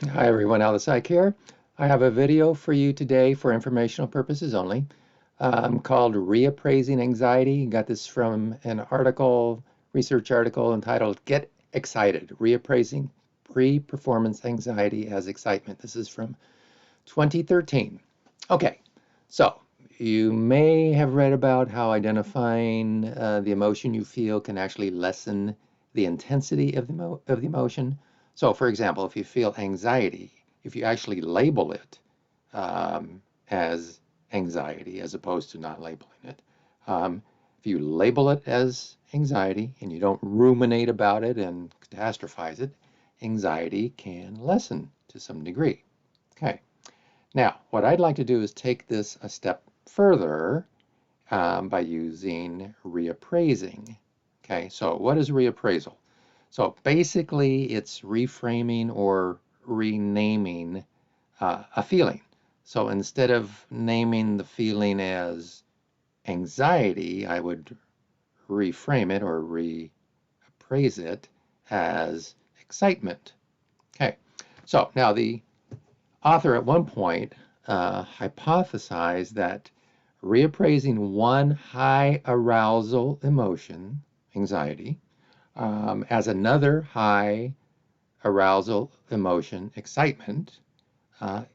Hi everyone, Alice Psych here. I have a video for you today for informational purposes only called Reappraising Anxiety. Got this from an article, research article entitled Get Excited, Reappraising Pre-Performance Anxiety as Excitement. This is from 2013. Okay, so you may have read about how identifying the emotion you feel can actually lessen the intensity of the emotion. So, for example, if you feel anxiety, if you actually label it as anxiety as opposed to not labeling it, if you label it as anxiety and you don't ruminate about it and catastrophize it, anxiety can lessen to some degree. Okay. Now, what I'd like to do is take this a step further by using reappraising. Okay, so what is reappraisal? So basically, it's reframing or renaming a feeling. So instead of naming the feeling as anxiety, I would reframe it or reappraise it as excitement. Okay, so now the author at one point hypothesized that reappraising one high arousal emotion, anxiety, as another high arousal emotion, excitement,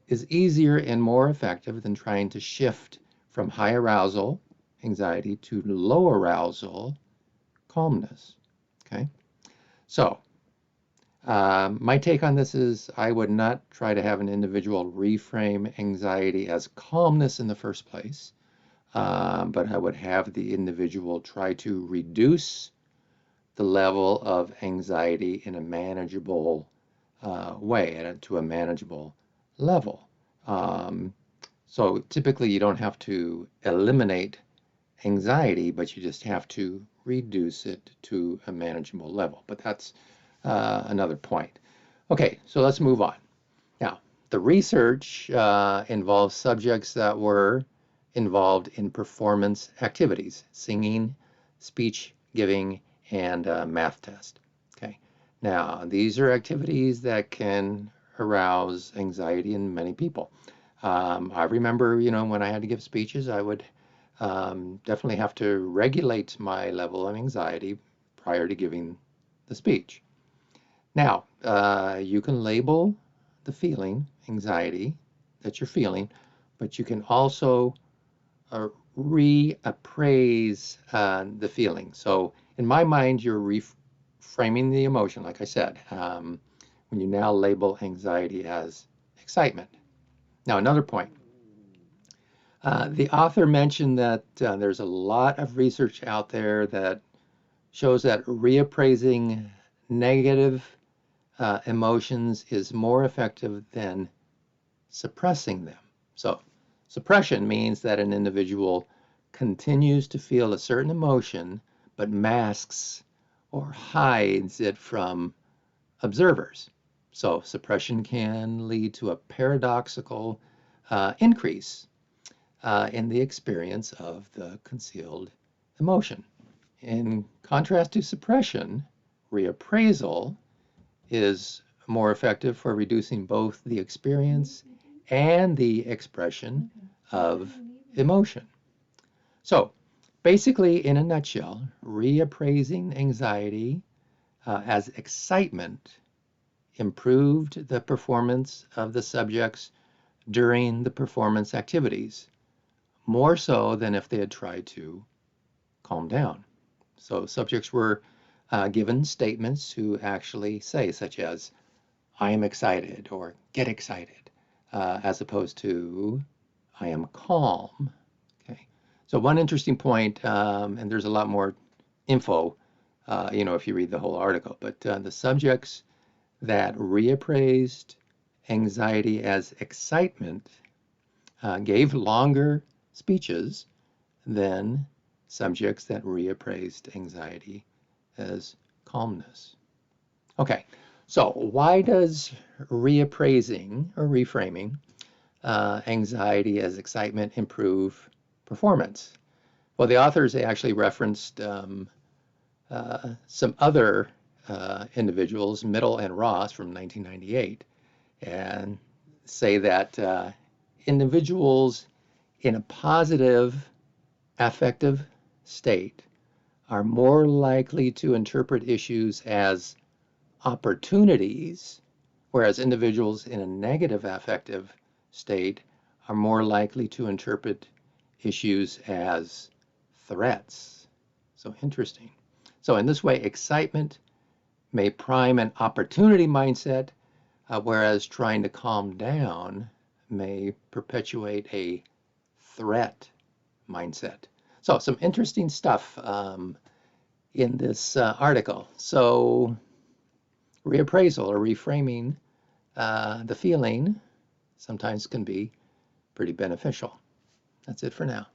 is easier and more effective than trying to shift from high arousal, anxiety, to low arousal, calmness. Okay, so my take on this is I would not try to have an individual reframe anxiety as calmness in the first place, but I would have the individual try to reduce the level of anxiety in a manageable way and to a manageable level. Um, so typically you don't have to eliminate anxiety, but you just have to reduce it to a manageable level. But that's another point. Okay, so let's move on. Now, the research involves subjects that were involved in performance activities, singing, speech giving, and math test. Okay, now these are activities that can arouse anxiety in many people. I remember, when I had to give speeches, I would definitely have to regulate my level of anxiety prior to giving the speech. Now, you can label the feeling, anxiety, that you're feeling, but you can also uh, reappraise the feeling. So, in my mind, you're reframing the emotion, like I said, when you now label anxiety as excitement. Now, another point. The author mentioned that there's a lot of research out there that shows that reappraising negative emotions is more effective than suppressing them. So, suppression means that an individual continues to feel a certain emotion but masks or hides it from observers. So, suppression can lead to a paradoxical increase in the experience of the concealed emotion. In contrast to suppression, reappraisal is more effective for reducing both the experience and the expression of emotion. So, basically, in a nutshell, reappraising anxiety as excitement improved the performance of the subjects during the performance activities, more so than if they had tried to calm down. So, subjects were given statements to actually say, such as, I am excited or get excited, as opposed to I am calm. Okay. So one interesting point, and there's a lot more info, if you read the whole article, but the subjects that reappraised anxiety as excitement gave longer speeches than subjects that reappraised anxiety as calmness. Okay, so why does reappraising or reframing anxiety as excitement improve performance? Well, the authors actually referenced some other individuals, Middle and Ross from 1998, and say that individuals in a positive affective state are more likely to interpret issues as opportunities, whereas individuals in a negative affective state are more likely to interpret issues as threats. So interesting. So in this way, excitement may prime an opportunity mindset, whereas trying to calm down may perpetuate a threat mindset. So some interesting stuff in this article. So reappraisal or reframing the feeling sometimes can be pretty beneficial. That's it for now.